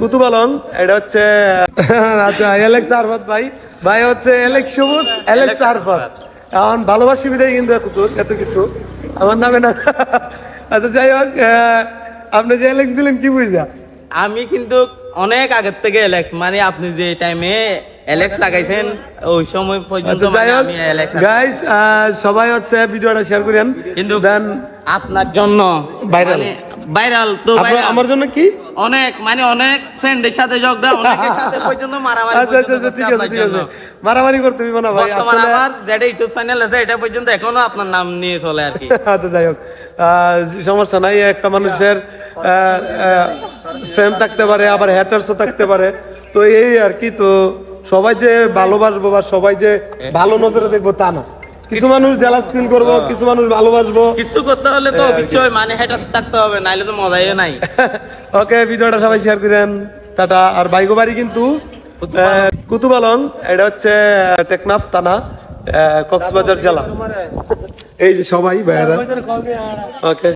কুতুব আলম, এটা হচ্ছে আচ্ছা এলেক্স আরফাত ভাই, ভাই হচ্ছে এলেক্স সবুজ, এলেক্স আরফাত। এখন ভালোবাসি বিদায় কিন্তু এত কিছু আমার নামে না। আচ্ছা যাই হোক, আপনি যে এলেক্স দিলেন কি বুঝা? আমি কিন্তু অনেক আগের থেকে এলেক্স, মানে আপনি যে টাইমে এলেক্স লাগাইছেন ওই সময় পর্যন্ত আচ্ছা যাই মানে হোক আমি এলেক্স গাইস, সবাই হচ্ছে ভিডিওটা শেয়ার করেন, কিন্তু দেন আপনার জন্য ভাইরাল ভাইরাল তো viral। আমার জন্য কি অনেক মানে অনেক ফ্রেন্ডের সাথে ঝগড়া, অনেকের সাথে পর্যন্ত মারামারি আচ্ছা আচ্ছা আচ্ছা, ঠিক আছে ঠিক আছে, মারামারি করতে হবে না ভাই বর্তমানে আসলে। আমার যেটা ইউটিউব চ্যানেল আছে এটা পর্যন্ত এখনো আপনার নাম নিয়ে চলে আর কি। আচ্ছা যাই হোক, সমস্যা নাই, একটা মানুষের ফ্রেন্ড থাকতে পারে, আবার হ্যাটার্সও থাকতে পারে, তো এই আর কি। তো সবাই যে ভালোবাসবো বা সবাই যে ভালো নজরে দেখবো তা না, কিছু মানুষ জেলাস ফিল করবো, কিছু মানুষ ভালোবাসবো। কিছু করতে হলে তো অবশ্যই মানে হেটার থাকতে হবে, নাইলে তো মজাই নাই। ওকে, ভিডিওটা সবাই শেয়ার করেন, টাটা। আর বাইগো বাড়ি কিন্তু কুতুব আলম, এটা হচ্ছে টেকনাফ থানা, কক্সবাজার জেলা। এই যে সবাই ভাইয়েরা, ওকে।